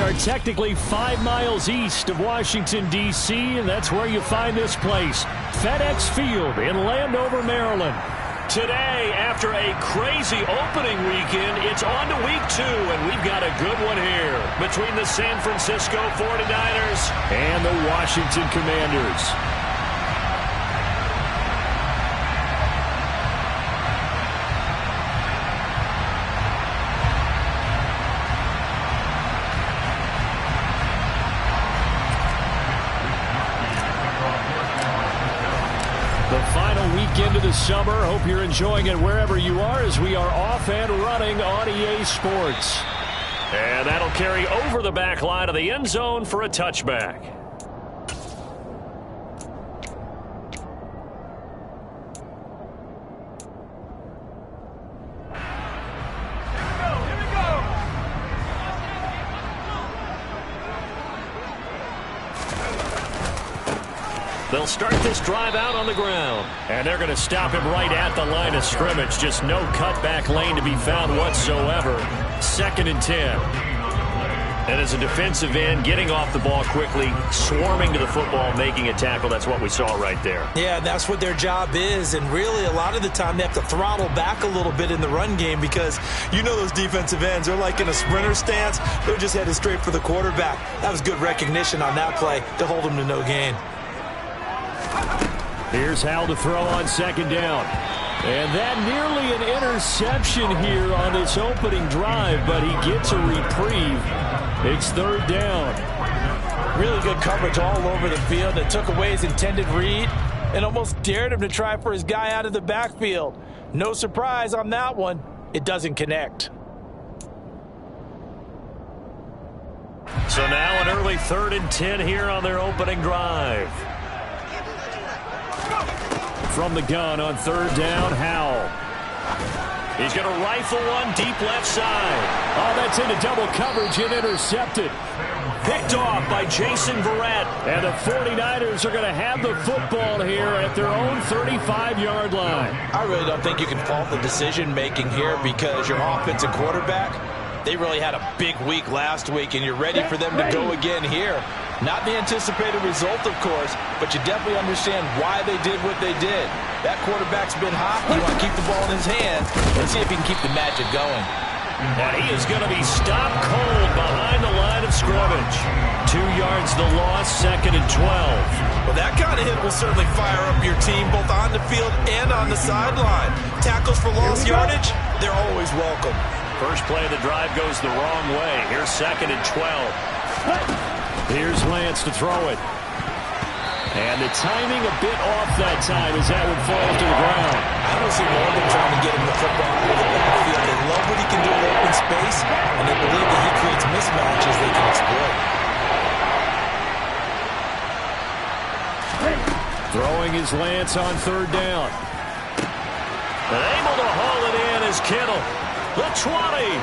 are technically 5 miles east of Washington, D.C., and that's where you find this place, FedEx Field in Landover, Maryland. Today, after a crazy opening weekend, it's on to week 2, and we've got a good one here between the San Francisco 49ers and the Washington Commanders. Into the summer. Hope you're enjoying it wherever you are as we are off and running on EA Sports. And that'll carry over the back line of the end zone for a touchback. They'll start this drive out on the ground. And they're going to stop him right at the line of scrimmage. Just no cutback lane to be found whatsoever. 2nd and 10. And as a defensive end, getting off the ball quickly, swarming to the football, making a tackle. That's what we saw right there. Yeah, that's what their job is. And really, a lot of the time, they have to throttle back a little bit in the run game because you know those defensive ends, they're like in a sprinter stance. They're just headed straight for the quarterback. That was good recognition on that play to hold him to no gain. Here's Hal to throw on 2nd down. And that nearly an interception here on this opening drive, but he gets a reprieve. It's 3rd down. Really good coverage all over the field. It took away his intended read and almost dared him to try for his guy out of the backfield. No surprise on that one. It doesn't connect. So now an early 3rd and 10 here on their opening drive. From the gun on 3rd down, Howell. He's going to rifle one deep left side. Oh, that's into double coverage and intercepted. Picked off by Jason Verrett. And the 49ers are going to have the football here at their own 35-yard line. I really don't think you can fault the decision-making here because your offensive quarterback, they really had a big week last week, and you're ready for them to go again here. Not the anticipated result, of course, but you definitely understand why they did what they did. That quarterback's been hot. You want to keep the ball in his hand and see if he can keep the magic going. And he is going to be stopped cold behind the line of scrimmage. 2 yards the loss, 2nd and 12. Well, that kind of hit will certainly fire up your team both on the field and on the sideline. Tackles for lost yardage, they're always welcome. First play of the drive goes the wrong way. Here's 2nd and 12. Here's Lance to throw it. And the timing a bit off that time as that one falls to the ground. I don't see Morgan trying to get him the football out of the backfield. They love what he can do in open space, and they believe that he creates mismatches they can exploit. Throwing is Lance on 3rd down. And able to haul it in is Kittle. The 20,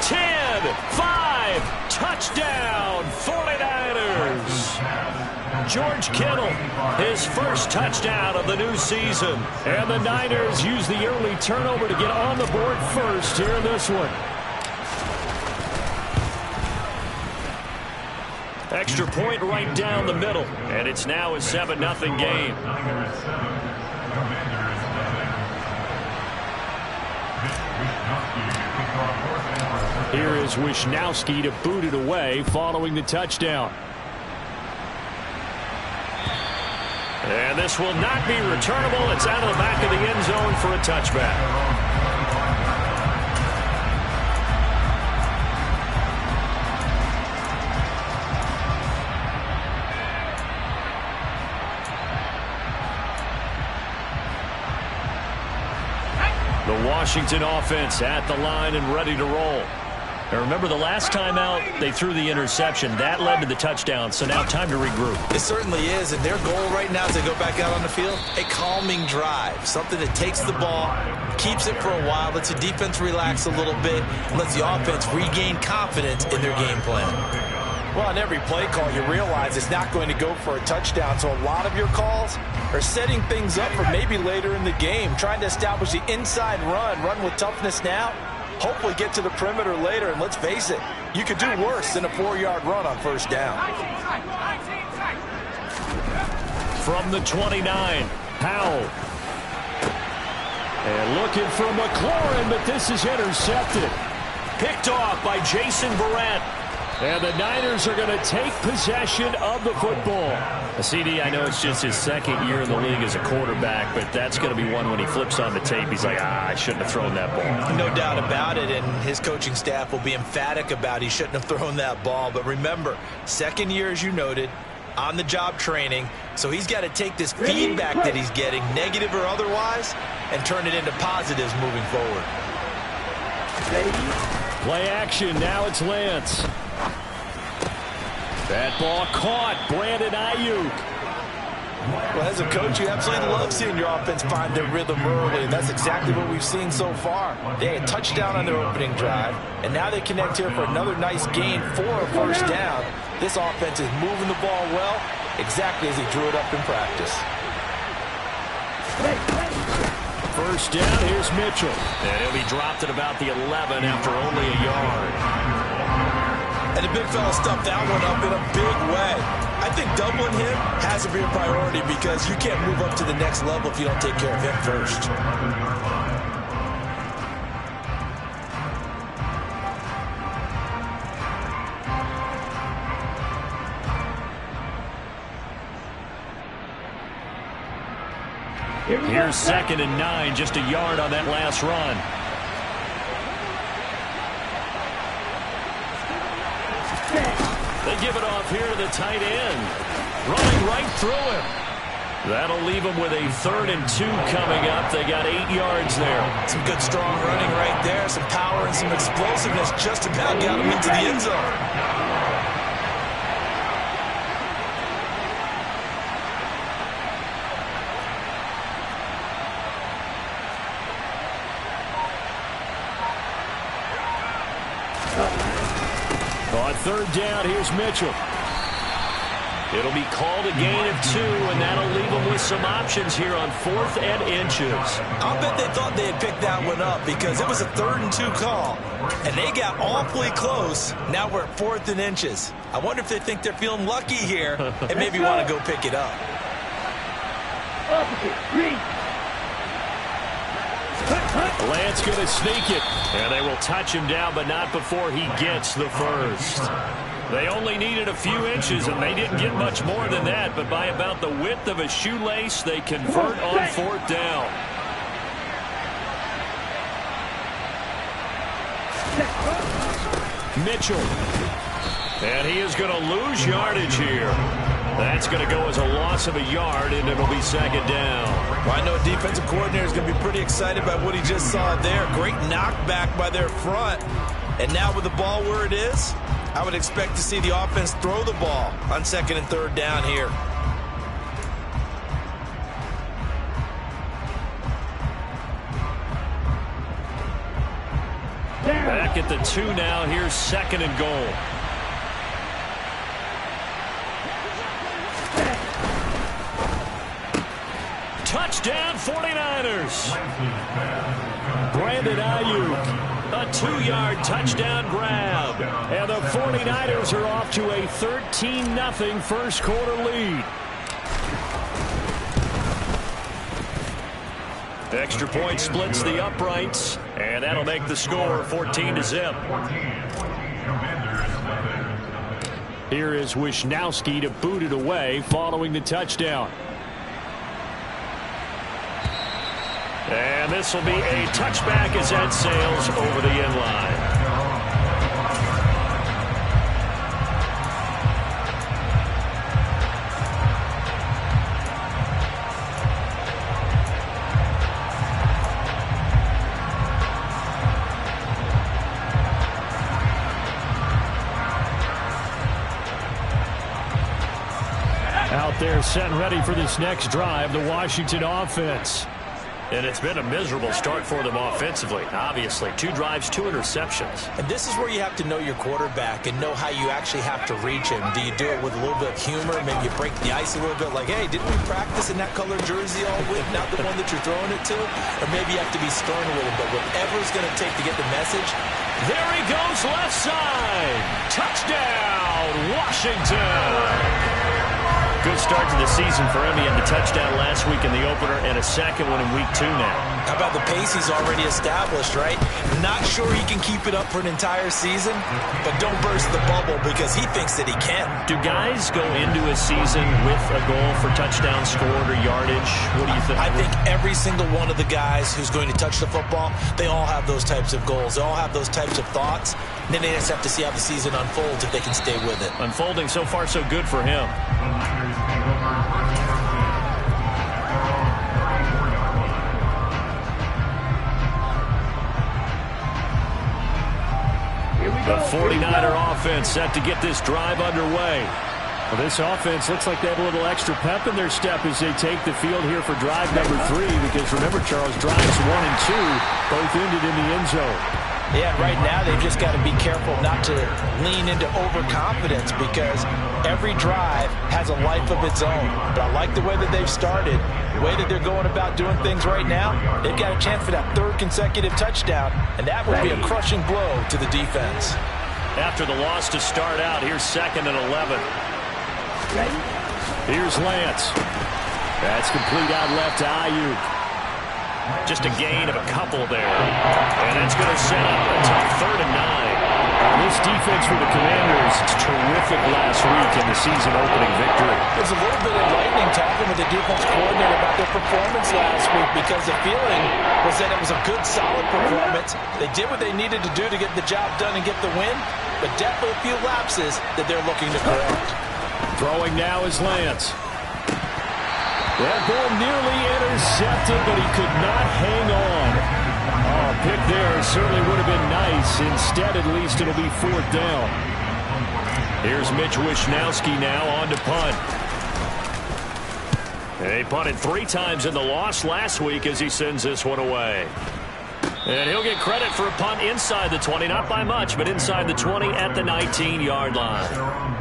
10, 5, touchdown, 49ers. George Kittle, his first touchdown of the new season. And the Niners use the early turnover to get on the board first here in this one. Extra point right down the middle. And it's now a 7-0 game. Here is Wisnowski to boot it away following the touchdown. And this will not be returnable. It's out of the back of the end zone for a touchback. The Washington offense at the line and ready to roll. Now remember, the last time out, they threw the interception. That led to the touchdown, so now time to regroup. It certainly is, and their goal right now as they go back out on the field, a calming drive, something that takes the ball, keeps it for a while, lets the defense relax a little bit, and lets the offense regain confidence in their game plan. Well, on every play call, you realize it's not going to go for a touchdown, so a lot of your calls are setting things up for maybe later in the game, trying to establish the inside run with toughness now, hopefully get to the perimeter later. And let's face it, you could do worse than a 4-yard run on first down. From the 29, Powell. And looking for McLaurin, but this is intercepted. Picked off by Jason Barrett. And the Niners are going to take possession of the football. CD, I know it's just his second year in the league as a quarterback, but that's going to be one when he flips on the tape. He's like, I shouldn't have thrown that ball. No doubt about it, and his coaching staff will be emphatic about he shouldn't have thrown that ball. But remember, second year, as you noted, on-the-job training, so he's got to take this feedback that he's getting, negative or otherwise, and turn it into positives moving forward. Play action, now it's Lance. That ball caught, Brandon Ayuk. Well, as a coach, you absolutely love seeing your offense find their rhythm early, and that's exactly what we've seen so far. They had a touchdown on their opening drive, and now they connect here for another nice gain for a first down. This offense is moving the ball well, exactly as he drew it up in practice. First down, here's Mitchell. And he'll be dropped at about the 11 after only a yard. And the big fella stuffed that one up in a big way. I think doubling him has to be a priority because you can't move up to the next level if you don't take care of him first. Here's 2nd and 9, just a yard on that last run. They give it off here to the tight end. Running right through him. That'll leave them with a 3rd and 2 coming up. They got 8 yards there. Some good strong running right there. Some power and some explosiveness just about got them into the end zone. On 3rd down, here's Mitchell. It'll be called a gain of 2, and that'll leave them with some options here on 4th and inches. I'll bet they thought they had picked that one up because it was a 3rd and 2 call, and they got awfully close. Now we're at 4th and inches. I wonder if they think they're feeling lucky here and maybe want to go pick it up. Lance going to sneak it, and they will touch him down, but not before he gets the first. They only needed a few inches, and they didn't get much more than that, but by about the width of a shoelace, they convert on 4th down. Mitchell, and he is going to lose yardage here. That's going to go as a loss of a yard, and it'll be 2nd down. Well, I know a defensive coordinator is going to be pretty excited by what he just saw there. Great knockback by their front. And now with the ball where it is, I would expect to see the offense throw the ball on 2nd and 3rd down here. Back at the 2 now. Here's 2nd and goal. Touchdown 49ers. Brandon Ayuk, a 2-yard touchdown grab. And the 49ers are off to a 13-0 first quarter lead. Extra point splits the uprights, and that'll make the score 14-0. Here is Wisnowski to boot it away following the touchdown. And this will be a touchback as that sails over the end line. Out there set ready for this next drive, the Washington offense. And it's been a miserable start for them offensively, obviously. 2 drives, 2 interceptions. And this is where you have to know your quarterback and know how you actually have to reach him. Do you do it with a little bit of humor? Maybe you break the ice a little bit like, hey, didn't we practice in that color jersey all week, not the one that you're throwing it to? Or maybe you have to be stern with him, but whatever it's going to take to get the message. There he goes, left side. Touchdown, Washington. Good start to the season for him. He had the touchdown last week in the opener and a second one in week 2 now. How about the pace he's already established, right? Not sure he can keep it up for an entire season, but don't burst the bubble because he thinks that he can. Do guys go into a season with a goal for touchdown scored or yardage? What do you think? I think every single one of the guys who's going to touch the football, they all have those types of goals. They all have those types of thoughts. And then they just have to see how the season unfolds if they can stay with it. Unfolding so far so good for him. The 49er offense set to get this drive underway. Well, this offense looks like they have a little extra pep in their step as they take the field here for drive number 3. Because remember, Charles, drives 1 and 2 both ended in the end zone. Yeah, right now they've just got to be careful not to lean into overconfidence because every drive has a life of its own. But I like the way that they've started, the way that they're going about doing things right now. They've got a chance for that 3rd consecutive touchdown, and that would be a crushing blow to the defense. After the loss to start out, here's 2nd and 11. Here's Lance. That's complete out left to Ayuk. Just a gain of a couple there. And it's going to set up a tough 3rd and 9. This defense for the Commanders, it's terrific last week in the season opening victory. There's a little bit of lightning talking with the defense coordinator about their performance last week because the feeling was that it was a good, solid performance. They did what they needed to do to get the job done and get the win, but definitely a few lapses that they're looking to correct. Throwing now is Lance. That ball nearly intercepted, but he could not hang on. Oh, pick there certainly would have been nice. Instead, at least, it'll be 4th down. Here's Mitch Wishnowski now on to punt. They punted 3 times in the loss last week as he sends this one away. And he'll get credit for a punt inside the 20, not by much, but inside the 20 at the 19-yard line.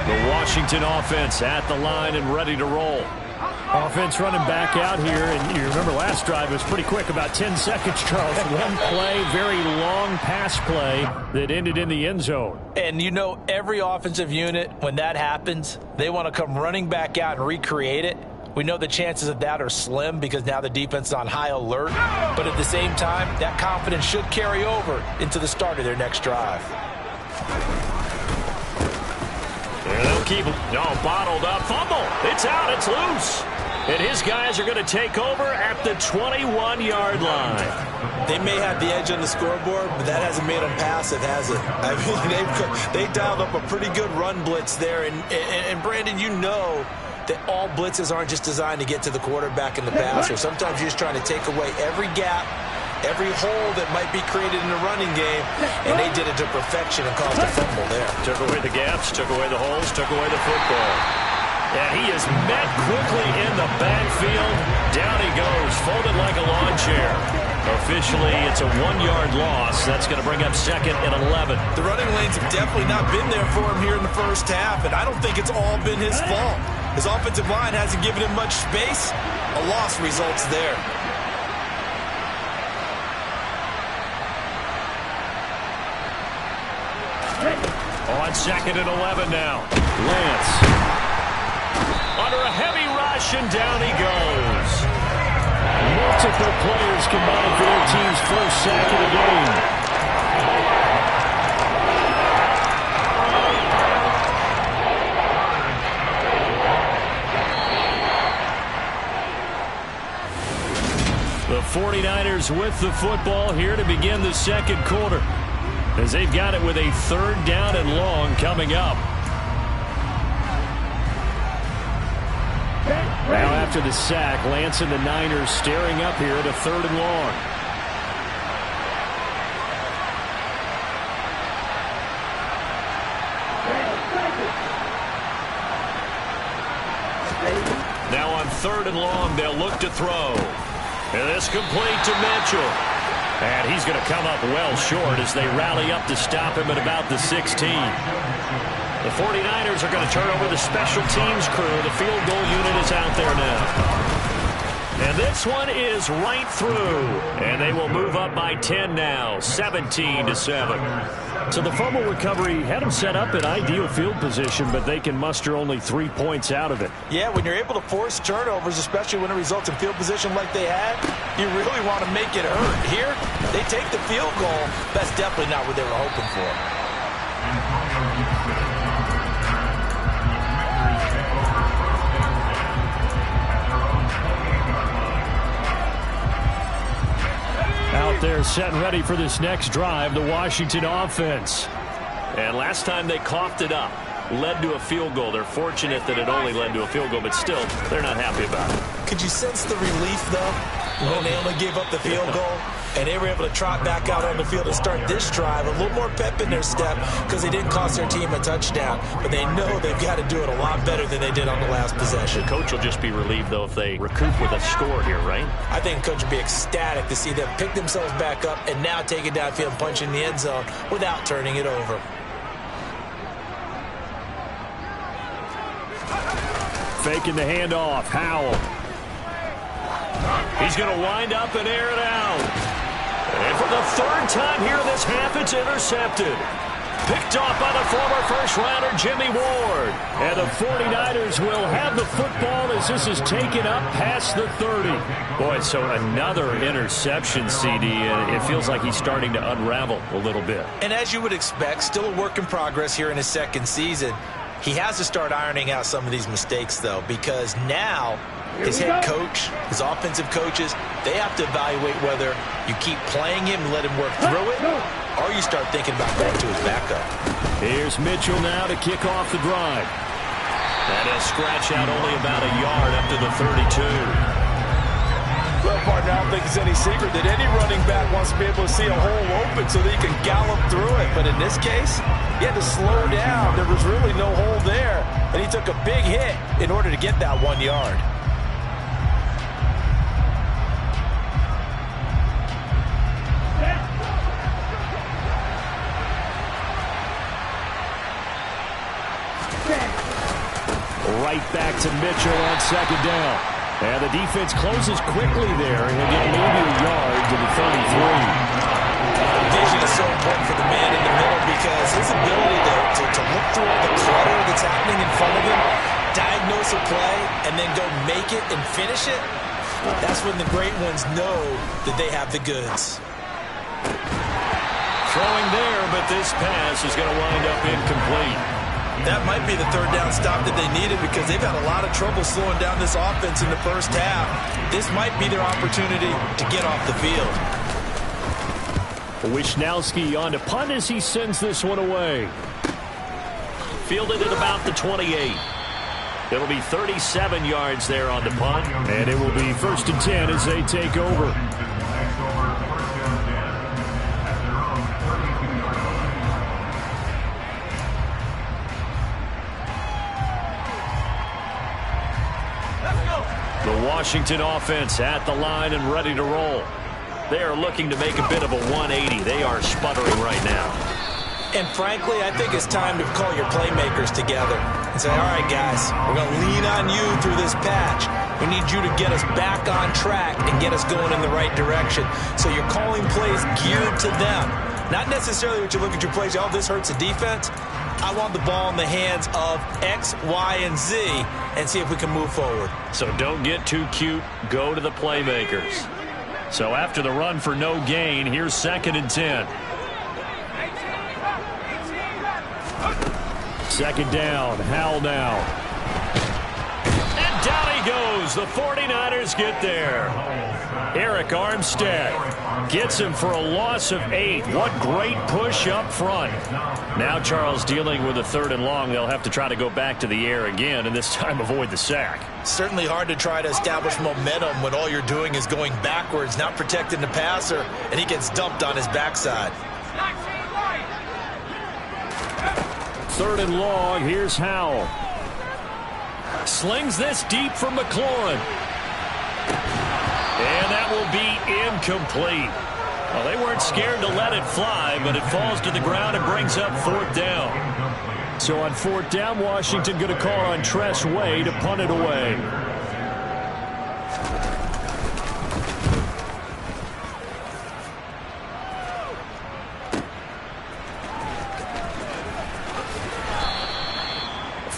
The Washington offense at the line and ready to roll. Offense running back out here, and you remember last drive was pretty quick, about 10 seconds, Charles. One play, very long pass play that ended in the end zone. And you know every offensive unit, when that happens, they want to come running back out and recreate it. We know the chances of that are slim because now the defense is on high alert. But at the same time, that confidence should carry over into the start of their next drive. They'll keep him. No, bottled up. Fumble. It's out. It's loose. And his guys are going to take over at the 21-yard line. They may have the edge on the scoreboard, but that hasn't made them passive, has it? I mean, they dialed up a pretty good run blitz there. And Brandon, you know that all blitzes aren't just designed to get to the quarterback and the passer. Sometimes you're just trying to take away every gap, every hole that might be created in the running game, and they did it to perfection and caused a fumble there. Took away the gaps, took away the holes, took away the football. And he is met quickly in the backfield. Down he goes, folded like a lawn chair. Officially, it's a 1-yard loss. That's going to bring up 2nd and 11. The running lanes have definitely not been there for him here in the first half, and I don't think it's all been his fault. His offensive line hasn't given him much space. A loss results there. On 2nd and 11 now. Lance. Under a heavy rush, and down he goes. Multiple players combined for their team's first sack of the game. The 49ers with the football here to begin the second quarter, as they've got it with a 3rd down and long coming up. Now after the sack, Lance and the Niners staring up here at a 3rd and long. and long. They'll look to throw. And this complete to Mitchell. And he's going to come up well short as they rally up to stop him at about the 16. The 49ers are going to turn over the special teams crew. The field goal unit is out there now. And this one is right through. And they will move up by 10 now, 17-7. So the fumble recovery had them set up in ideal field position, but they can muster only 3 points out of it. Yeah, when you're able to force turnovers, especially when it results in field position like they had, you really want to make it hurt. Here, they take the field goal. That's definitely not what they were hoping for. Out there set and ready for this next drive, the Washington offense. And last time they coughed it up, led to a field goal. They're fortunate that it only led to a field goal, but still, they're not happy about it. Could you sense the relief, though, when they only gave up the field goal? And they were able to trot back out on the field and start this drive. A little more pep in their step because they didn't cost their team a touchdown. But they know they've got to do it a lot better than they did on the last possession. The coach will just be relieved, though, if they recoup with a score here, right? I think the coach will be ecstatic to see them pick themselves back up and now take it downfield and punch in the end zone without turning it over. Faking the handoff, Howell. He's going to wind up and air it out. And for the third time here this half, it's intercepted. Picked off by the former first-rounder Jimmy Ward. And the 49ers will have the football as this is taken up past the 30. Boy, so another interception, CD, and it feels like he's starting to unravel a little bit. And as you would expect, still a work in progress here in his second season. He has to start ironing out some of these mistakes, though, because now his head coach, his offensive coaches, they have to evaluate whether you keep playing him and let him work through it, or you start thinking about going to his backup. Here's Mitchell now to kick off the drive. That is scratch out only about a yard up to the 32. Well, partner, I don't think it's any secret that any running back wants to be able to see a hole open so that he can gallop through it. But in this case, he had to slow down. There was really no hole there, and he took a big hit in order to get that 1 yard. Right back to Mitchell on second down. And the defense closes quickly there, and he'll get maybe a yard to the 33. Vision is so important for the man in the middle because his ability to look through all the clutter that's happening in front of him, diagnose a play, and then go make it and finish it, that's when the great ones know that they have the goods. Throwing there, but this pass is going to wind up incomplete. That might be the third down stop that they needed because they've had a lot of trouble slowing down this offense in the first half. This might be their opportunity to get off the field. Wisnowski on to punt as he sends this one away. Fielded at about the 28. It'll be 37 yards there on the punt. And it will be 1st and 10 as they take over. The Washington offense at the line and ready to roll. They are looking to make a bit of a 180. They are sputtering right now. And frankly, I think it's time to call your playmakers together and say, all right, guys, we're going to lean on you through this patch. We need you to get us back on track and get us going in the right direction. So you're calling plays geared to them. Not necessarily what you look at your plays, oh, this hurts the defense. I want the ball in the hands of X, Y, and Z and see if we can move forward. So don't get too cute. Go to the playmakers. So after the run for no gain, here's 2nd and 10. 2nd down. Howell now. And down he goes. The 49ers get there. Eric Armstead gets him for a loss of 8. What great push up front. Now Charles dealing with a 3rd and long. They'll have to try to go back to the air again and this time avoid the sack. Certainly hard to try to establish momentum when all you're doing is going backwards, not protecting the passer, and he gets dumped on his backside. 3rd and long. Here's Howell. Slings this deep for McLaurin. that will be incomplete. Well, they weren't scared to let it fly, but it falls to the ground and brings up 4th down. So on 4th down, Washington going to call on Tress Way to punt it away.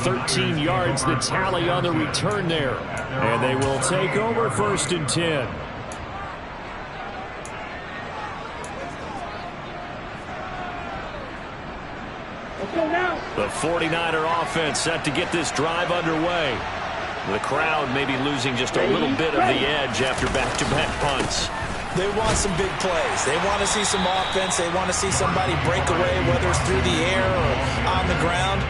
"13 yards the tally on the return there. And they will take over 1st and 10. The 49er offense set to get this drive underway. The crowd may be losing just a little bit of the edge after back-to-back punts. They want some big plays. They want to see some offense. They want to see somebody break away, whether it's through the air or on the ground.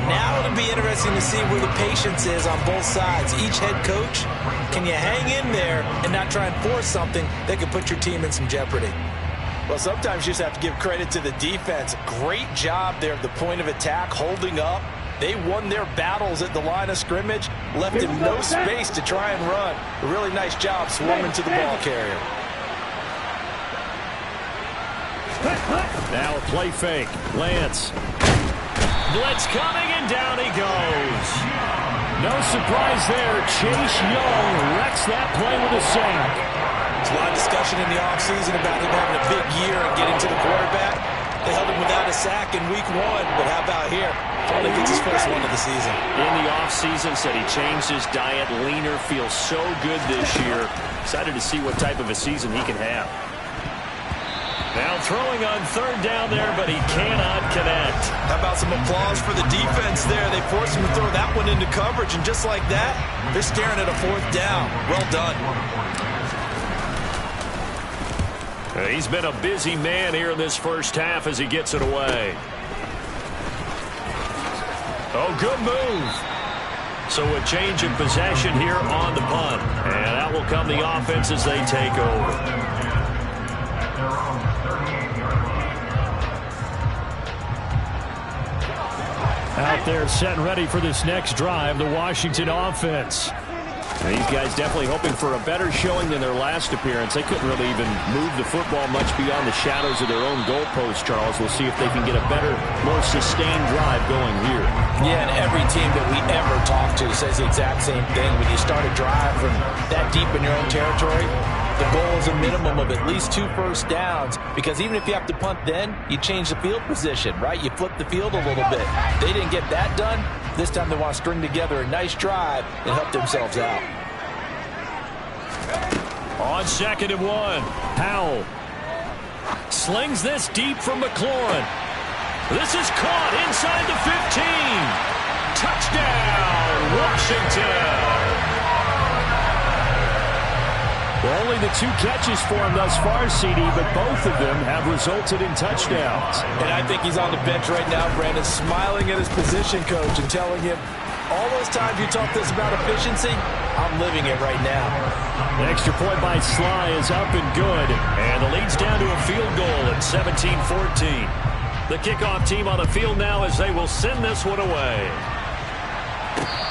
Now it'll be interesting to see where the patience is on both sides. Each head coach, can you hang in there and not try and force something that could put your team in some jeopardy? Well, sometimes you just have to give credit to the defense. Great job there at the point of attack, holding up. They won their battles at the line of scrimmage, left him no space to try and run. A really nice job swarming to the ball carrier. Now a play fake. Lance. Blitz coming, and down he goes. No surprise there. Chase Young wrecks that play with a sack. There's a lot of discussion in the offseason about him having a big year and getting to the quarterback. They held him without a sack in week 1, but how about here? Finally gets his first one of the season. In the offseason, said he changed his diet, leaner, feels so good this year. Excited to see what type of a season he can have. Now throwing on 3rd down there, but he cannot connect. How about some applause for the defense there? They forced him to throw that one into coverage, and just like that, they're staring at a 4th down. Well done. He's been a busy man here in this first half as he gets it away. Oh, good move. So a change of possession here on the punt. And that will come the offense as they take over. Out there set and ready for this next drive, the Washington offense. And these guys definitely hoping for a better showing than their last appearance. They couldn't really even move the football much beyond the shadows of their own goalpost, Charles. We'll see if they can get a better, more sustained drive going here. Yeah, and every team that we ever talk to says the exact same thing. When you start a drive from that deep in your own territory, the goal is a minimum of at least 2 first downs, because even if you have to punt then, you change the field position, right? You flip the field a little bit. They didn't get that done. This time they want to string together a nice drive and help themselves out. On 2nd and 1, Powell slings this deep from McLaurin. This is caught inside the 15. Touchdown, Washington. Well, only the 2 catches for him thus far, CD, but both of them have resulted in touchdowns. And I think he's on the bench right now, Brandon, smiling at his position coach and telling him, all those times you talked to us about efficiency, I'm living it right now. The extra point by Sly is up and good. And the lead's down to a field goal at 17-14. The kickoff team on the field now as they will send this one away.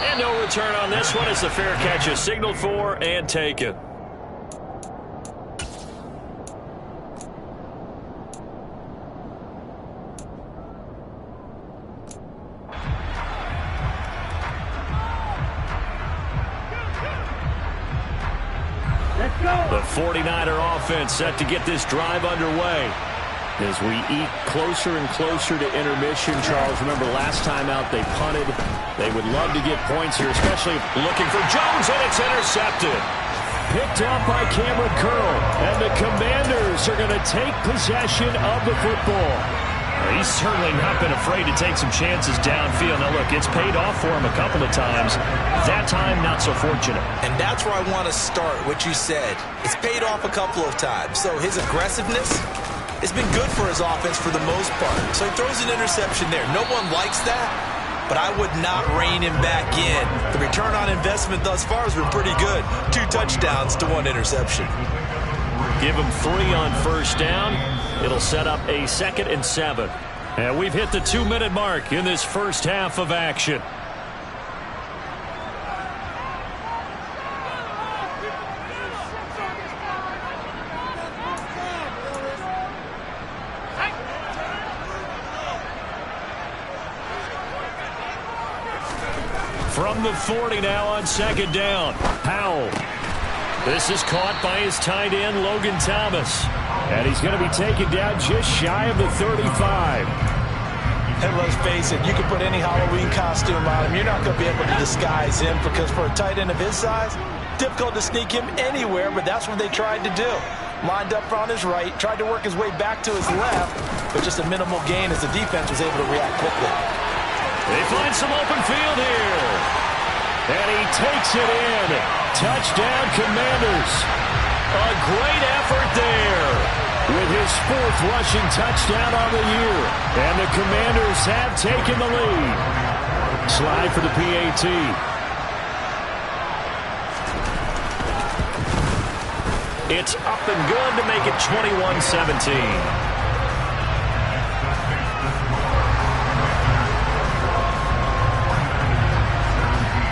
And no return on this one as the fair catch is signaled for and taken. The 49er offense set to get this drive underway. As we eat closer and closer to intermission, Charles, remember last time out they punted. They would love to get points here, especially looking for Jones, and it's intercepted. Picked up by Cameron Curl, and the Commanders are going to take possession of the football. He's certainly not been afraid to take some chances downfield. Now, look, it's paid off for him a couple of times. That time, not so fortunate. And that's where I want to start, what you said. It's paid off a couple of times. So his aggressiveness has been good for his offense for the most part. So he throws an interception there. No one likes that, but I would not rein him back in. The return on investment thus far has been pretty good. 2 touchdowns to 1 interception. Give him 3 on first down. It'll set up a 2nd and 7. And we've hit the 2-minute mark in this first half of action. from the 40 now on second down. Powell. This is caught by his tight end, Logan Thomas. And he's going to be taken down just shy of the 35. And let's face it, you can put any Halloween costume on him. You're not going to be able to disguise him because for a tight end of his size, difficult to sneak him anywhere, but that's what they tried to do. Lined up on his right, tried to work his way back to his left, but just a minimal gain as the defense was able to react quickly. They find some open field here. And he takes it in. Touchdown, Commanders. A great effort there with his 4th rushing touchdown on the year. And the Commanders have taken the lead. Slide for the PAT. It's up and good to make it 21-17.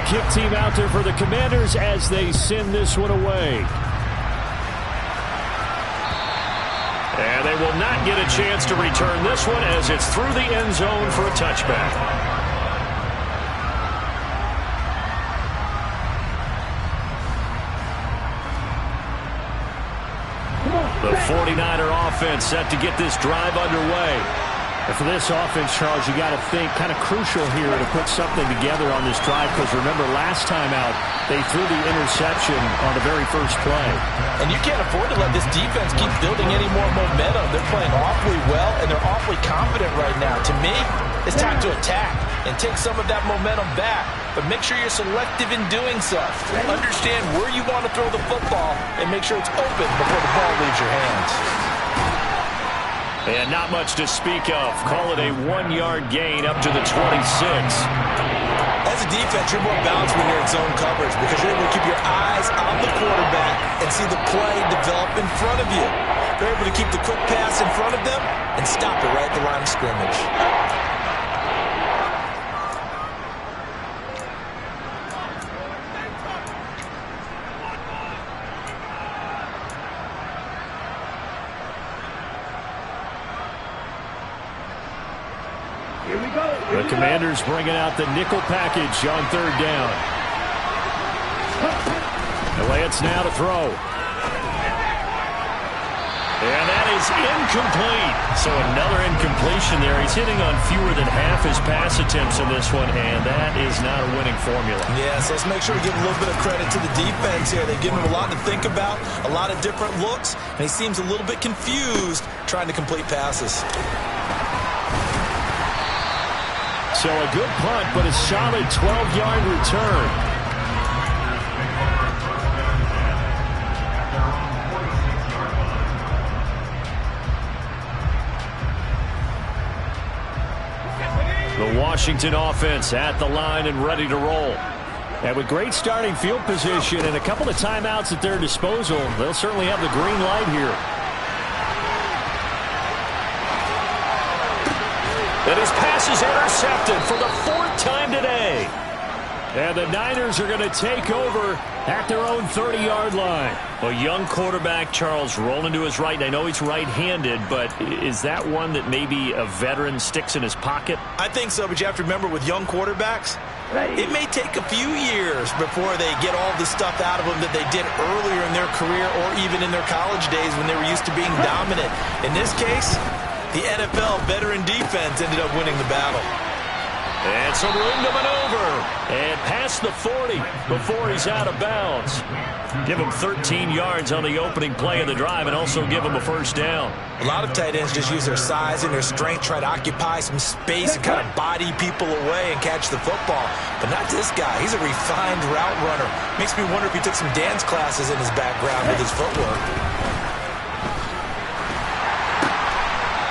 Kick team out there for the Commanders as they send this one away. And they will not get a chance to return this one as it's through the end zone for a touchback. The 49er offense set to get this drive underway. And for this offense, Charles, you got to think kind of crucial here to put something together on this drive because remember last time out they threw the interception on the very first play. And you can't afford to let this defense keep building any more momentum. They're playing awfully well and they're awfully confident right now. To me, it's time to attack and take some of that momentum back. But make sure you're selective in doing so. Understand where you want to throw the football and make sure it's open before the ball leaves your hands. And not much to speak of. Call it a 1-yard gain up to the 26. As a defense, you're more balanced when you're in zone coverage because you're able to keep your eyes on the quarterback and see the play develop in front of you. You're able to keep the quick pass in front of them and stop it right at the line of scrimmage. The Commanders bringing out the nickel package on 3rd down. The Lance now to throw. And that is incomplete. So another incompletion there. He's hitting on fewer than half his pass attempts in this one, and that is not a winning formula. Yes, let's make sure we give a little bit of credit to the defense here. They give him a lot to think about, a lot of different looks, and he seems a little bit confused trying to complete passes. So a good punt, but a solid 12-yard return. The Washington offense at the line and ready to roll. And with great starting field position and a couple of timeouts at their disposal, they'll certainly have the green light here. And his pass is intercepted for the 4th time today. And the Niners are going to take over at their own 30-yard line. A young quarterback, Charles, rolling to his right. I know he's right-handed, but is that one that maybe a veteran sticks in his pocket? I think so, but you have to remember with young quarterbacks, it may take a few years before they get all the stuff out of them that they did earlier in their career or even in their college days when they were used to being dominant. In this case, the NFL veteran defense ended up winning the battle. And some room to maneuver. And past the 40 before he's out of bounds. Give him 13 yards on the opening play of the drive and also give him a 1st down. A lot of tight ends just use their size and their strength, try to occupy some space and kind of body people away and catch the football. But not this guy. He's a refined route runner. Makes me wonder if he took some dance classes in his background with his footwork.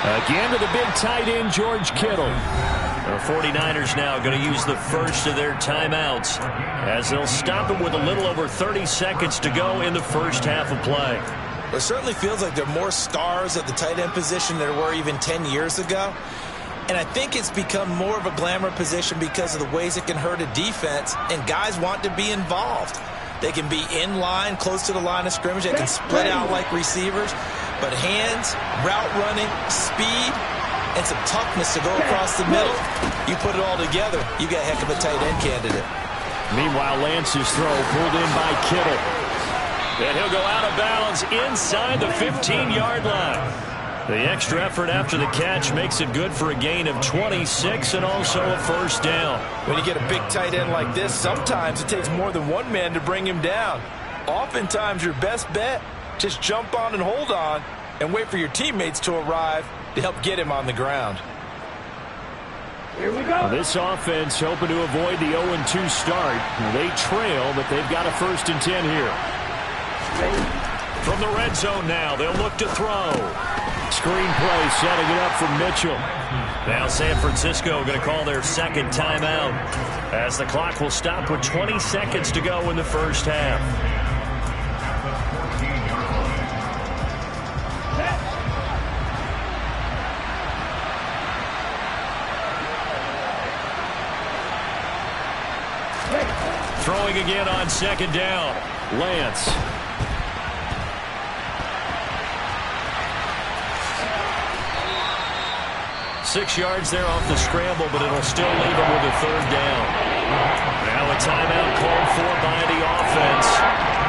Again to the big tight end, George Kittle. The 49ers now going to use the first of their timeouts as they'll stop it with a little over 30 seconds to go in the first half of play. It certainly feels like there are more stars at the tight end position than there were even 10 years ago. And I think it's become more of a glamour position because of the ways it can hurt a defense, and guys want to be involved. They can be in line, close to the line of scrimmage. They can split out like receivers. But hands, route running, speed, and some toughness to go across the middle, you put it all together, you got a heck of a tight end candidate. Meanwhile, Lance's throw pulled in by Kittle. And he'll go out of bounds inside the 15-yard line. The extra effort after the catch makes it good for a gain of 26 and also a first down. When you get a big tight end like this, sometimes it takes more than one man to bring him down. Oftentimes, your best bet, just jump on and hold on and wait for your teammates to arrive to help get him on the ground. Here we go. This offense hoping to avoid the 0-2 start. They trail, but they've got a 1st and 10 here. From the red zone now, they'll look to throw. Screen play setting it up for Mitchell. Now San Francisco going to call their second timeout as the clock will stop with 20 seconds to go in the first half. Throwing again on second down. Lance. Six yards there off the scramble, but it'll still leave him with a third down. Now a timeout called for by the offense.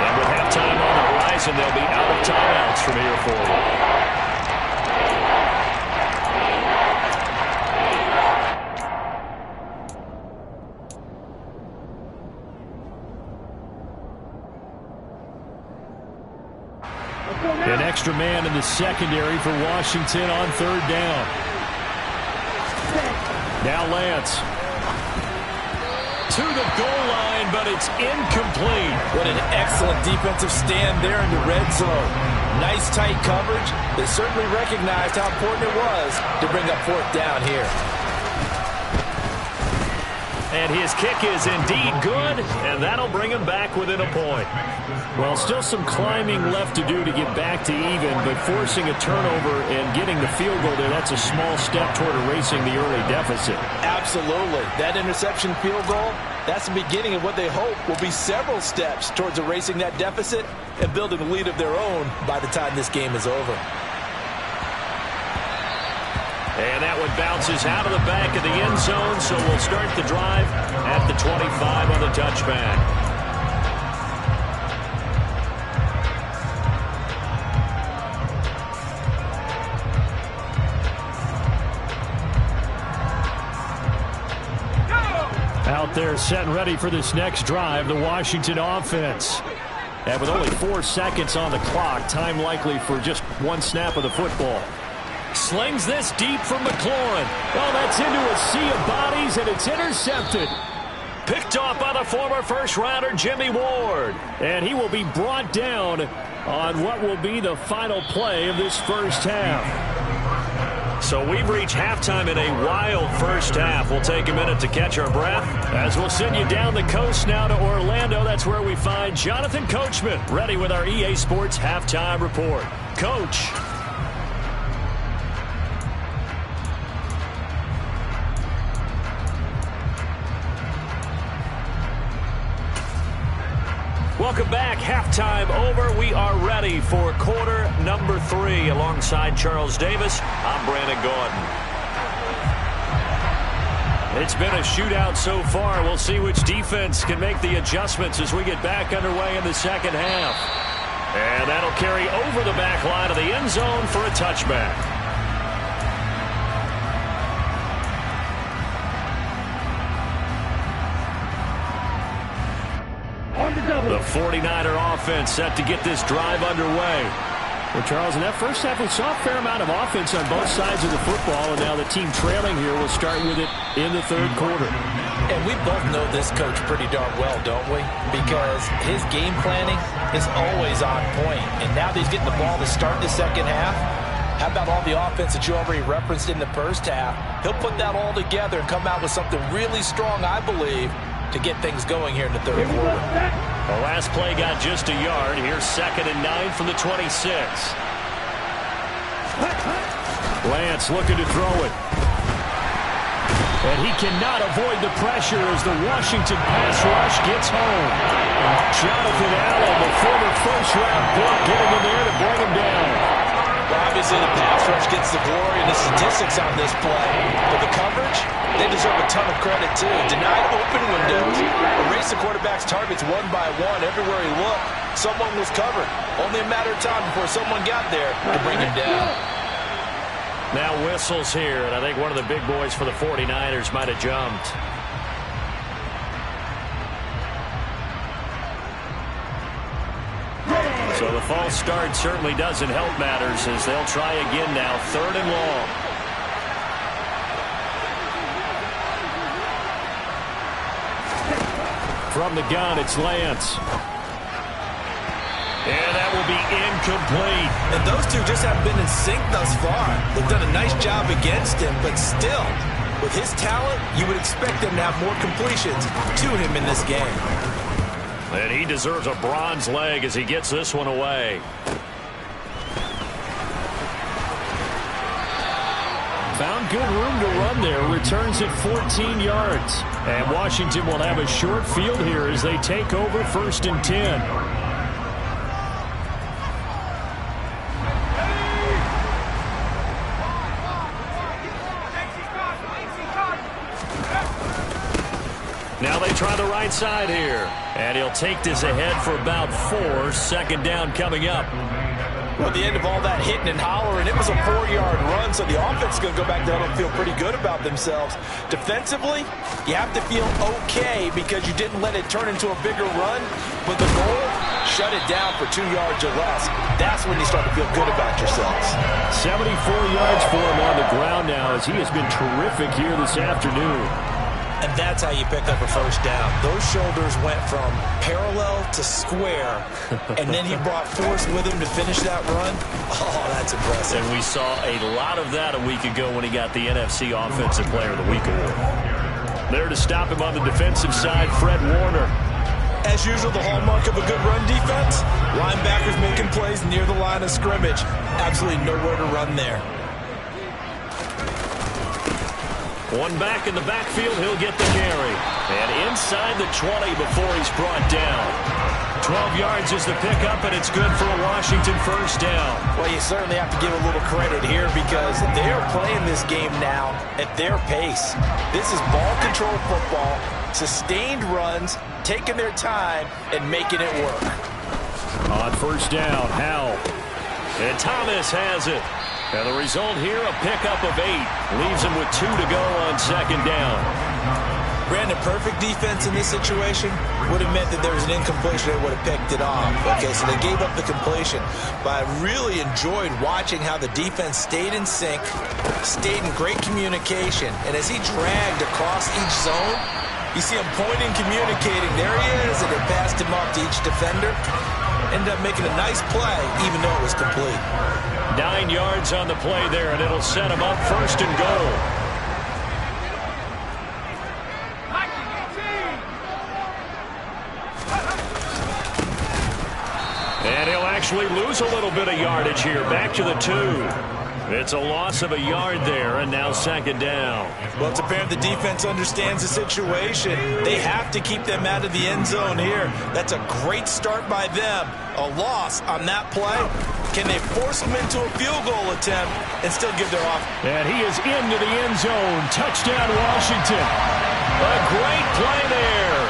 And with halftime on the horizon, they'll be out of timeouts from here forward. An extra man in the secondary for Washington on third down. Now Lance. To the goal line, but it's incomplete. What an excellent defensive stand there in the red zone. Nice tight coverage. They certainly recognized how important it was to bring up 4th down here. And his kick is indeed good, and that'll bring him back within a point. Well, still some climbing left to do to get back to even, but forcing a turnover and getting the field goal there, that's a small step toward erasing the early deficit. Absolutely. That interception field goal, that's the beginning of what they hope will be several steps towards erasing that deficit and building a lead of their own by the time this game is over. And that one bounces out of the back of the end zone, so we'll start the drive at the 25 on the touchback. Out there set and ready for this next drive, the Washington offense. And with only 4 seconds on the clock, time likely for just one snap of the football. Slings this deep from McLaurin. Oh, that's into a sea of bodies, and it's intercepted. Picked off by the former first-rounder Jimmy Ward. And he will be brought down on what will be the final play of this first half. So we've reached halftime in a wild first half. We'll take a minute to catch our breath as we'll send you down the coast now to Orlando. That's where we find Jonathan Coachman ready with our EA Sports Halftime Report. Coach. Welcome back. Halftime over. We are ready for quarter number 3. Alongside Charles Davis, I'm Brandon Gordon. It's been a shootout so far. We'll see which defense can make the adjustments as we get back underway in the second half. And that'll carry over the back line of the end zone for a touchback. The 49er offense set to get this drive underway. Well, Charles, in that first half, we saw a fair amount of offense on both sides of the football, and now the team trailing here will start with it in the third quarter. And we both know this coach pretty darn well, don't we? Because his game planning is always on point. And now that he's getting the ball to start the second half, how about all the offense that you already referenced in the first half? He'll put that all together and come out with something really strong, I believe, to get things going here in the third quarter. The last play got just a yard. Here's 2nd and 9 from the 26. Lance looking to throw it. And he cannot avoid the pressure as the Washington pass rush gets home. Jonathan Allen, the former first-round pick, getting in there to bring him down. Well, I Obviously, the pass rush gets the glory and the statistics on this play. But the coverage, they deserve a ton of credit, too. Denied open windows, erased the quarterback's targets one by one. Everywhere he looked, someone was covered. Only a matter of time before someone got there to bring him down. Now whistles here, and I think one of the big boys for the 49ers might have jumped. So the false start certainly doesn't help matters as they'll try again now, 3rd and long. From the gun, it's Lance. And that will be incomplete. And those two just haven't been in sync thus far. They've done a nice job against him, but still, with his talent, you would expect them to have more completions to him in this game. And he deserves a bronze leg as he gets this one away. Found good room to run there. Returns at 14 yards. And Washington will have a short field here as they take over 1st and 10. Now they try the right side here. And he'll take this ahead for about 4. 2nd down coming up. Well, at the end of all that hitting and hollering, it was a 4-yard run, so the offense is going to go back there and feel pretty good about themselves. Defensively, you have to feel okay because you didn't let it turn into a bigger run, but the goal, shut it down for 2 yards or less. That's when you start to feel good about yourselves. 74 yards for him on the ground now as he has been terrific here this afternoon. And that's how you pick up a 1st down. Those shoulders went from parallel to square, and then he brought force with him to finish that run. Oh, that's impressive. And we saw a lot of that a week ago when he got the NFC Offensive Player of the Week award. There to stop him on the defensive side, Fred Warner. As usual, the hallmark of a good run defense, linebackers making plays near the line of scrimmage. Absolutely nowhere to run there. One back in the backfield, he'll get the carry. And inside the 20 before he's brought down. 12 yards is the pickup, and it's good for a Washington 1st down. Well, you certainly have to give a little credit here because they're playing this game now at their pace. This is ball control football, sustained runs, taking their time, and making it work. On 1st down, Howell. And Thomas has it. And the result here, a pickup of 8. Leaves him with 2 to go on 2nd down. Brandon, perfect defense in this situation would have meant that there was an incompletion. They would have picked it off. Okay, so they gave up the completion. But I really enjoyed watching how the defense stayed in sync, stayed in great communication. And as he dragged across each zone, you see him pointing, communicating. There he is, and they passed him off to each defender. Ended up making a nice play, even though it was complete. 9 yards on the play there, and it'll set him up 1st and goal. And he'll actually lose a little bit of yardage here. Back to the 2. It's a loss of a yard there, and now 2nd down. Well, it's apparent the defense understands the situation. They have to keep them out of the end zone here. That's a great start by them. A loss on that play. Can they force them into a field goal attempt and still give their off? And he is into the end zone. Touchdown, Washington. A great play there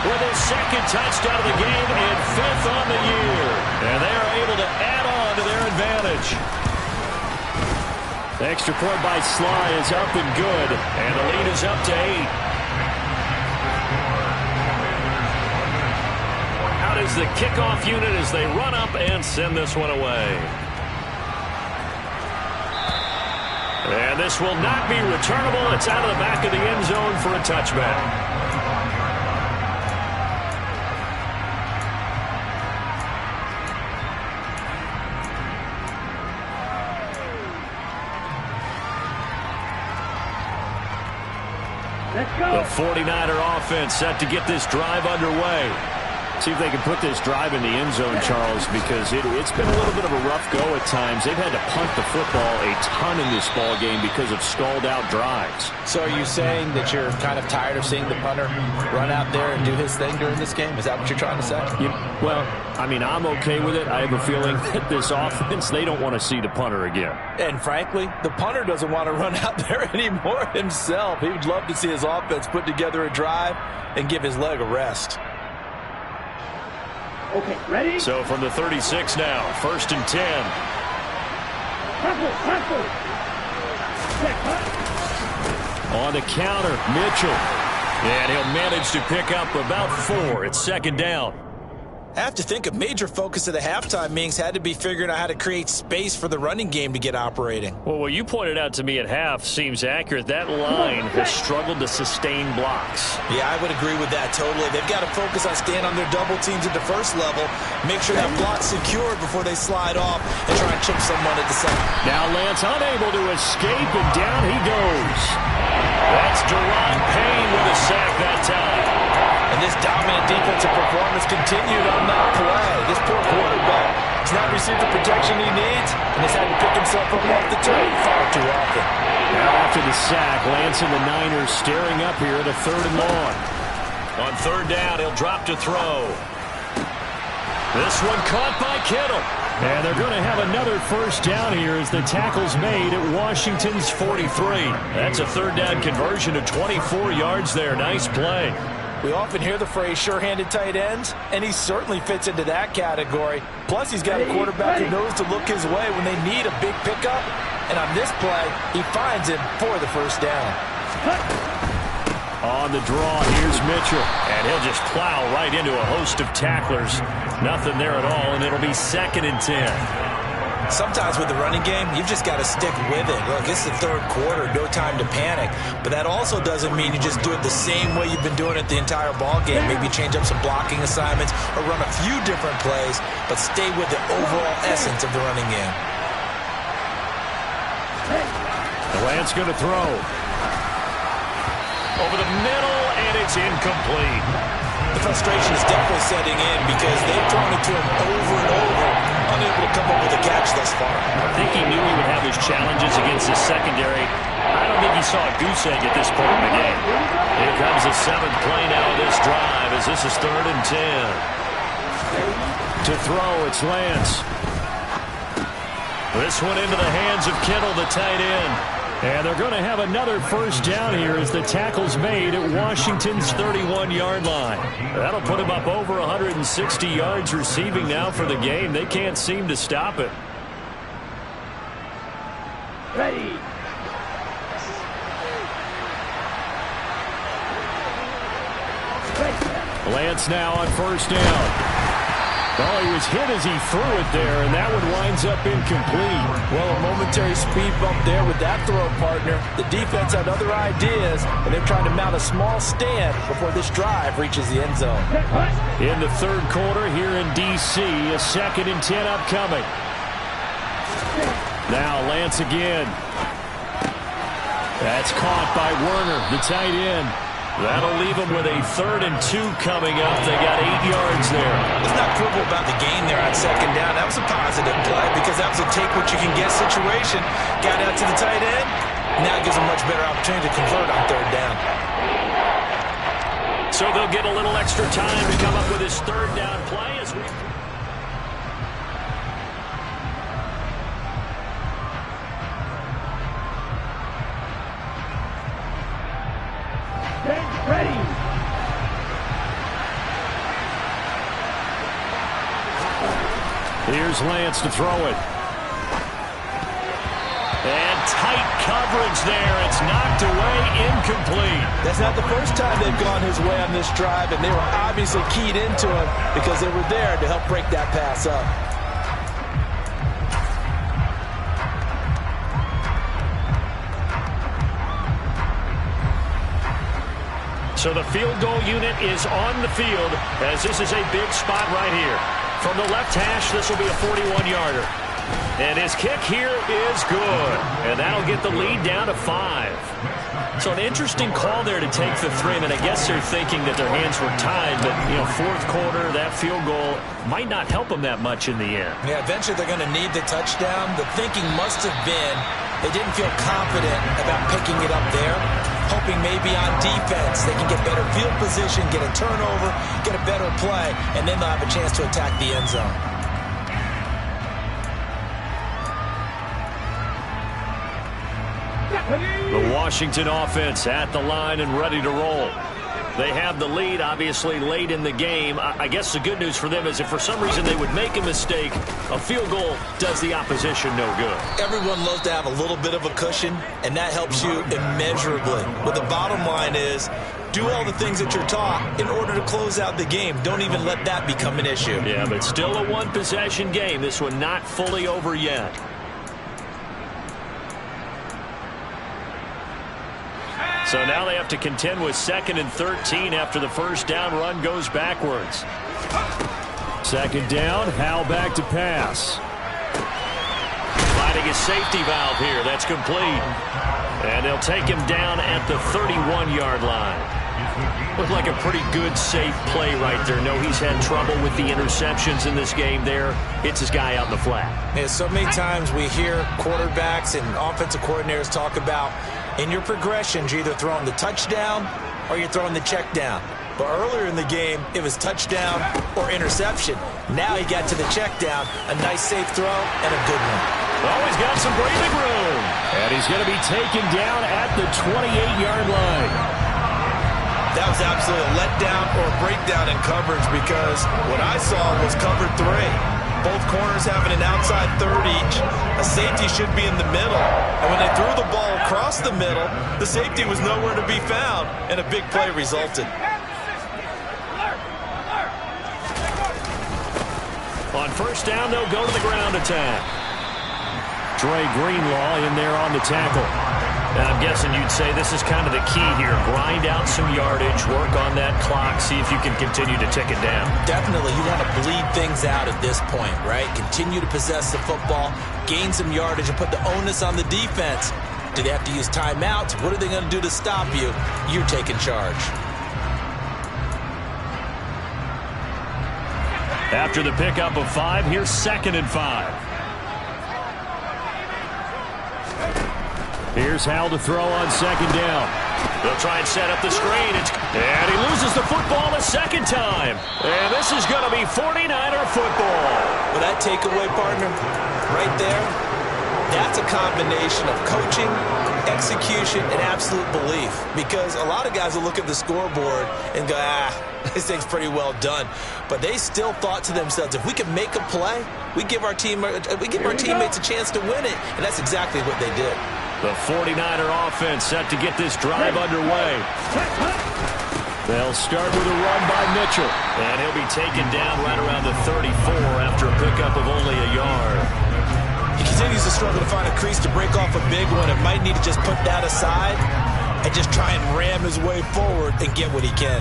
with his 2nd touchdown of the game and 5th on the year. And they are able to add on to their advantage. The extra point by Sly is up and good, and the lead is up to 8. Out is the kickoff unit as they run up and send this one away. And this will not be returnable. It's out of the back of the end zone for a touchback. The 49er offense set to get this drive underway. See if they can put this drive in the end zone, Charles, because it's been a little bit of a rough go at times. They've had to punt the football a ton in this ball game because of stalled-out drives. So are you saying that you're kind of tired of seeing the punter run out there and do his thing during this game? Is that what you're trying to say? Well, I mean, I'm okay with it. I have a feeling that this offense, they don't want to see the punter again. And frankly, the punter doesn't want to run out there anymore himself. He would love to see his offense put together a drive and give his leg a rest. Okay, ready? So from the 36 now, 1st and 10. On the counter, Mitchell. And he'll manage to pick up about 4. It's 2nd down. I have to think a major focus of the halftime meetings had to be figuring out how to create space for the running game to get operating. Well, what you pointed out to me at half seems accurate. That line has struggled to sustain blocks. Yeah, I would agree with that totally. They've got to focus on staying on their double teams at the first level, make sure that block's secured before they slide off and try and chip someone at the second. Now Lance unable to escape, and down he goes. That's Deron Payne with a sack that time. And this dominant defensive performance continued on that play. This poor quarterback has not received the protection he needs and has had to pick himself up off the turf far too often. Now after the sack, Lance and the Niners staring up here at a 3rd and long. On 3rd down, he'll drop to throw. This one caught by Kittle. And they're going to have another 1st down here as the tackle's made at Washington's 43. That's a 3rd down conversion to 24 yards there. Nice play. We often hear the phrase sure-handed tight ends, and he certainly fits into that category. Plus, he's got a quarterback who knows to look his way when they need a big pickup. And on this play, he finds him for the 1st down. On the draw, here's Mitchell. And he'll just plow right into a host of tacklers. Nothing there at all, and it'll be 2nd and 10. Sometimes with the running game, you've just got to stick with it. Look, it's the 3rd quarter, no time to panic. But that also doesn't mean you just do it the same way you've been doing it the entire ball game. Maybe change up some blocking assignments or run a few different plays, but stay with the overall essence of the running game. Lance going to throw. Over the middle, and it's incomplete. The frustration is definitely setting in because they've thrown it to him over and over, unable to come up with a catch thus far. I think he knew he would have his challenges against his secondary. I don't think he saw a goose egg at this point in the game. Here comes the 7th play now of this drive as this is 3rd and 10. To throw, it's Lance. This one into the hands of Kittle, the tight end. And they're going to have another 1st down here as the tackle's made at Washington's 31-yard line. That'll put him up over 160 yards receiving now for the game. They can't seem to stop it. Ready. Lance now on 1st down. Well, he was hit as he threw it there, and that one winds up incomplete. Well, a momentary speed bump there with that throw partner. The defense had other ideas, and they're trying to mount a small stand before this drive reaches the end zone. In the 3rd quarter here in D.C., a 2nd and 10 upcoming. Now Lance again. That's caught by Werner, the tight end. That'll leave them with a 3rd and 2 coming up. They got 8 yards there. Let's not quibble about the gain there on 2nd down. That was a positive play because that was a take-what-you-can-get situation. Got out to the tight end. Now it gives them a much better opportunity to convert on 3rd down. So they'll get a little extra time to come up with his 3rd down play as we... Ready. Here's Lance to throw it. And tight coverage there. It's knocked away, incomplete. That's not the first time they've gone his way on this drive, and they were obviously keyed into him because they were there to help break that pass up. So the field goal unit is on the field as this is a big spot right here. From the left hash, this will be a 41-yarder. And his kick here is good. And that'll get the lead down to 5. So an interesting call there to take the 3. And I guess they're thinking that their hands were tied. But, you know, fourth quarter, that field goal might not help them that much in the end. Yeah, eventually they're going to need the touchdown. The thinking must have been they didn't feel confident about picking it up there, hoping maybe on defense they can get better field position, get a turnover, get a better play, and then they'll have a chance to attack the end zone. The Washington offense at the line and ready to roll. They have the lead, obviously, late in the game. I guess the good news for them is if for some reason they would make a mistake, a field goal does the opposition no good. Everyone loves to have a little bit of a cushion, and that helps you immeasurably. But the bottom line is, do all the things that you're taught in order to close out the game. Don't even let that become an issue. Yeah, but still a one-possession game. This one not fully over yet. So now they have to contend with 2nd and 13 after the first down run goes backwards. 2nd down, Howell back to pass. Finding his safety valve here. That's complete. And they'll take him down at the 31-yard line. Looked like a pretty good, safe play right there. No, he's had trouble with the interceptions in this game there. Hits his guy out in the flat. Yeah, so many times we hear quarterbacks and offensive coordinators talk about in your progressions, you're either throwing the touchdown or you're throwing the check down. But earlier in the game, it was touchdown or interception. Now he got to the check down, a nice safe throw, and a good one. Oh, he's got some breathing room. And he's going to be taken down at the 28-yard line. That was absolutely a letdown or a breakdown in coverage because what I saw was cover 3. Both corners having an outside third each. A safety should be in the middle. And when they threw the ball across the middle, the safety was nowhere to be found, and a big play resulted. On first down, they'll go to the ground attack. Dre Greenlaw in there on the tackle. And I'm guessing you'd say this is kind of the key here. Grind out some yardage, work on that clock, see if you can continue to tick it down. Definitely. You want to bleed things out at this point, right? Continue to possess the football, gain some yardage, and put the onus on the defense. Do they have to use timeouts? What are they going to do to stop you? You're taking charge. After the pickup of 5, here's 2nd and 5. Here's Howell to throw on 2nd down. They'll try and set up the screen. And he loses the football a second time. And this is going to be 49er football. Well, that takeaway, partner, right there, that's a combination of coaching, execution, and absolute belief. Because a lot of guys will look at the scoreboard and go, this thing's pretty well done. But they still thought to themselves, if we can make a play, we give our teammates a chance to win it. And that's exactly what they did. The 49er offense set to get this drive underway. They'll start with a run by Mitchell. And he'll be taken down right around the 34 after a pickup of only a yard. He continues to struggle to find a crease to break off a big one. It might need to just put that aside and just try and ram his way forward and get what he can.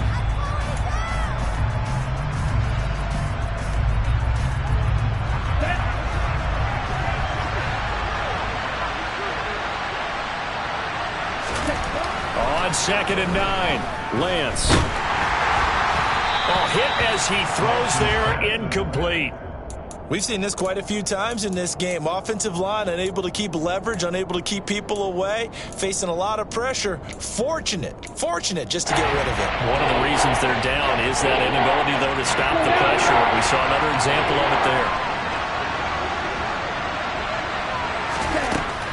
On 2nd and 9, Lance. Hit as he throws there, incomplete. We've seen this quite a few times in this game. Offensive line unable to keep leverage, unable to keep people away, facing a lot of pressure. Fortunate just to get rid of it. One of the reasons they're down is that inability, though, to stop the pressure. We saw another example of it there.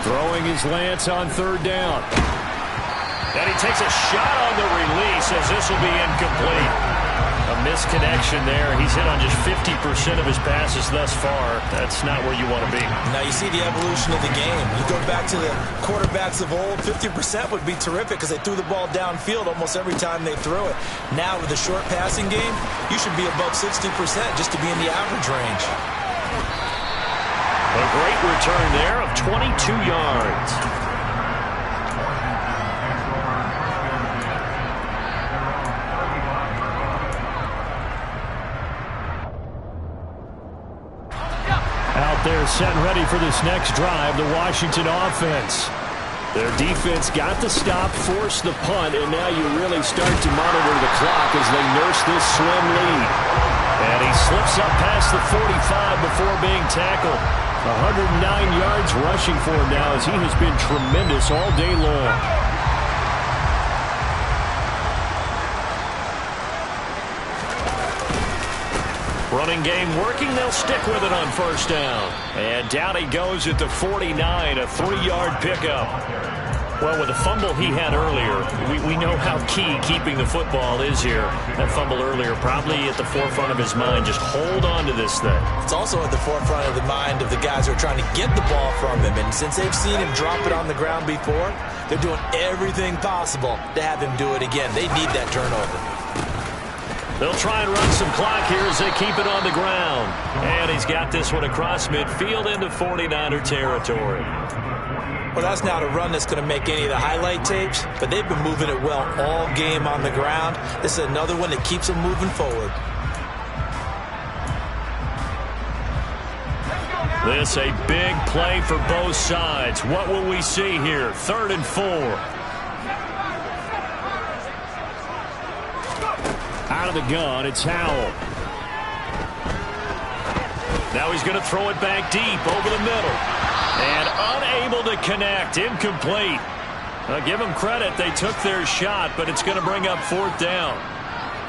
Throwing is Lance on 3rd down. And he takes a shot on the release as this will be incomplete. A misconnection there. He's hit on just 50% of his passes thus far. That's not where you want to be. Now you see the evolution of the game. You go back to the quarterbacks of old, 50% would be terrific because they threw the ball downfield almost every time they threw it. Now with a short passing game, you should be above 60% just to be in the average range. A great return there of 22 yards. Out there set and ready for this next drive, the Washington offense. Their defense got the stop, forced the punt, and now you really start to monitor the clock as they nurse this slim lead. And he slips up past the 45 before being tackled. 109 yards rushing for him now as he has been tremendous all day long. Running game working. They'll stick with it on first down. And down he goes at the 49, a 3-yard pickup. Well, with the fumble he had earlier, we know how key keeping the football is here. That fumble earlier probably at the forefront of his mind. Just hold on to this thing. It's also at the forefront of the mind of the guys who are trying to get the ball from him. And since they've seen him drop it on the ground before, they're doing everything possible to have him do it again. They need that turnover. They'll try and run some clock here as they keep it on the ground. And he's got this one across midfield into 49er territory. Well, that's not a run that's going to make any of the highlight tapes, but they've been moving it well all game on the ground. This is another one that keeps them moving forward. This a big play for both sides. What will we see here? 3rd and 4. Out of the gun, it's Howell. Now he's going to throw it back deep over the middle. And unable to connect, incomplete. Give them credit, they took their shot, but it's going to bring up 4th down.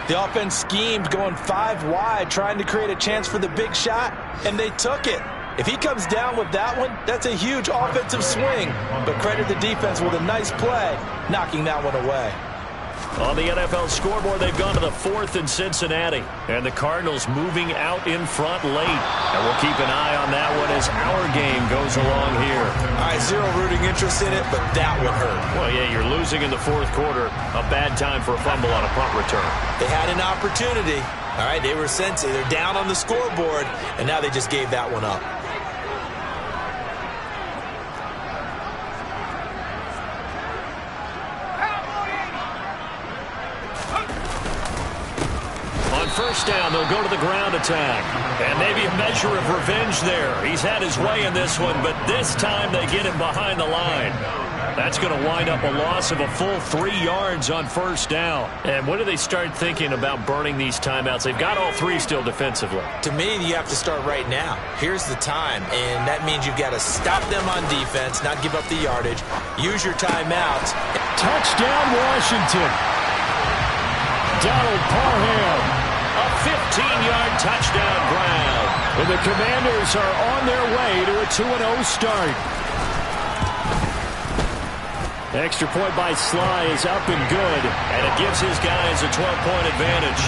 The offense schemed going 5 wide, trying to create a chance for the big shot, and they took it. If he comes down with that one, that's a huge offensive swing. But credit the defense with a nice play, knocking that one away. On the NFL scoreboard, they've gone to the 4th in Cincinnati. And the Cardinals moving out in front late. And we'll keep an eye on that one as our game goes along here. All right, zero rooting interest in it, but that would hurt. Well, yeah, you're losing in the 4th quarter. A bad time for a fumble on a punt return. They had an opportunity. All right, they were sensing. They're down on the scoreboard, and now they just gave that one up. First down, they'll go to the ground attack. And maybe a measure of revenge there. He's had his way in this one, but this time they get him behind the line. That's going to wind up a loss of a full 3 yards on first down. And when do they start thinking about burning these timeouts? They've got all 3 still defensively. To me, you have to start right now. Here's the time, and that means you've got to stop them on defense, not give up the yardage. Use your timeouts. Touchdown, Washington. Donald Parham. A 15-yard touchdown grab. And the Commanders are on their way to a 2-0 start. Extra point by Sly is up and good. And it gives his guys a 12-point advantage.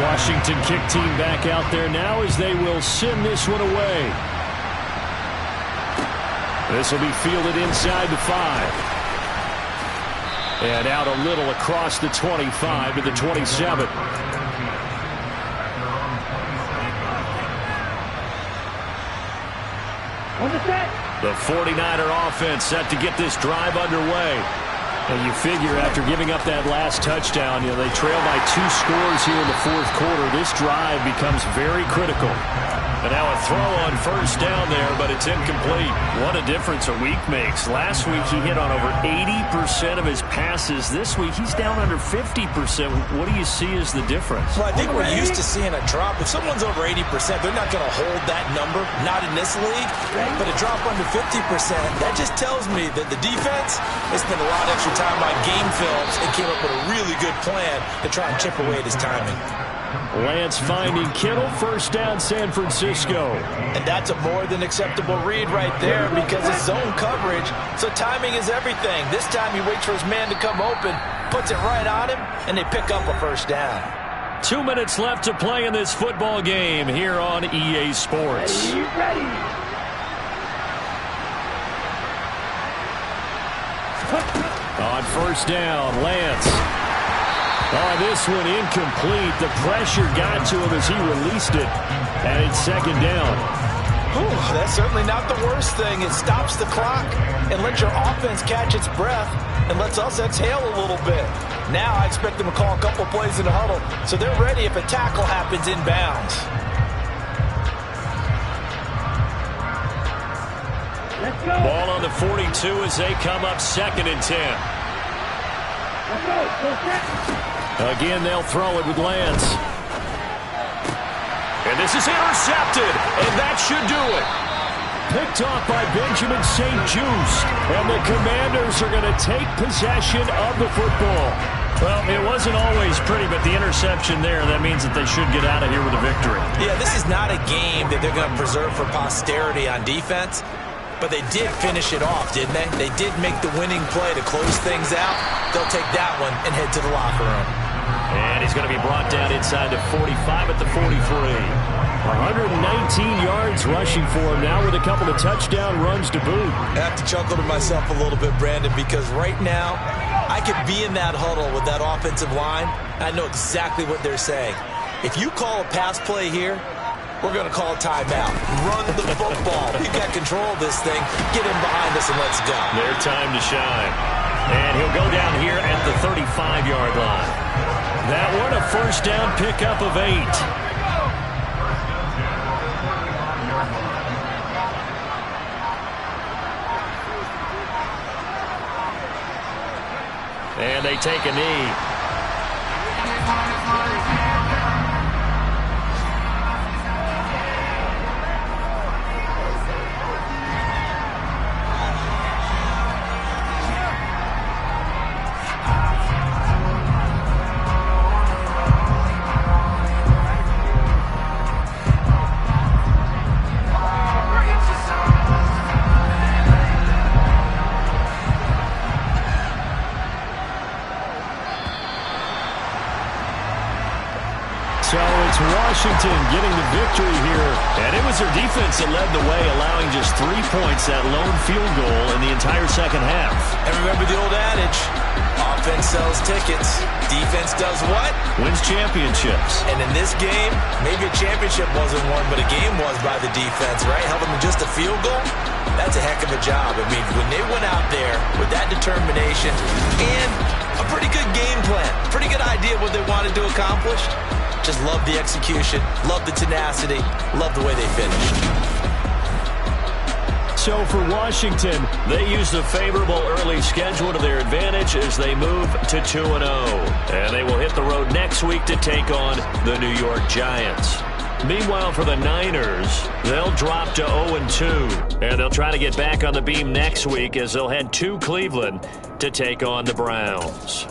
Washington kick team back out there now as they will send this one away. This will be fielded inside the 5. And out a little across the 25 to the 27. The 49er offense set to get this drive underway. And you figure after giving up that last touchdown, they trail by 2 scores here in the 4th quarter. This drive becomes very critical. And now a throw on first down there, but it's incomplete. What a difference a week makes. Last week he hit on over 80% of his passes. This week he's down under 50%. What do you see as the difference? Well, I think we're used to seeing a drop. If someone's over 80%, they're not going to hold that number. Not in this league. But a drop under 50%, that just tells me that the defense has spent a lot of extra time on game films and came up with a really good plan to try and chip away at his timing. Lance finding Kittle, first down San Francisco. And that's a more than acceptable read right there because it's zone coverage, so timing is everything. This time he waits for his man to come open, puts it right on him, and they pick up a first down. 2 minutes left to play in this football game here on EA Sports. Are you ready? On first down, Lance. Oh, this one incomplete. The pressure got to him as he released it. And it's 2nd down. That's certainly not the worst thing. It stops the clock and lets your offense catch its breath and lets us exhale a little bit. Now I expect them to call a couple plays in the huddle so they're ready if a tackle happens inbounds. Ball on the 42 as they come up 2nd and 10. Again, they'll throw it with Lance. And this is intercepted, and that should do it. Picked off by Benjamin St. Juste, and the Commanders are going to take possession of the football. Well, it wasn't always pretty, but the interception there, that means that they should get out of here with a victory. Yeah, this is not a game that they're going to preserve for posterity on defense, but they did finish it off, didn't they? They did make the winning play to close things out. They'll take that one and head to the locker room. And he's going to be brought down inside the 45 at the 43. 119 yards rushing for him now with a couple of touchdown runs to boot. I have to chuckle to myself a little bit, Brandon, because right now I could be in that huddle with that offensive line. I know exactly what they're saying. If you call a pass play here, we're going to call a timeout. Run the football. We've got control of this thing. Get him behind us and let's go. Their time to shine. And he'll go down here at the 35-yard line. That one a first down pickup of 8. And they take a knee. So it's Washington getting the victory here. And it was their defense that led the way, allowing just 3 points, that lone field goal in the entire second half. And remember the old adage, offense sells tickets, defense does what? Wins championships. And in this game, maybe a championship wasn't won, but a game was by the defense, right? Held them to just a field goal. That's a heck of a job. I mean, when they went out there with that determination and a pretty good game plan, pretty good idea of what they wanted to accomplish, just love the execution, love the tenacity, love the way they finished. So for Washington, they use the favorable early schedule to their advantage as they move to 2-0. And they will hit the road next week to take on the New York Giants. Meanwhile, for the Niners, they'll drop to 0-2. And they'll try to get back on the beam next week as they'll head to Cleveland to take on the Browns.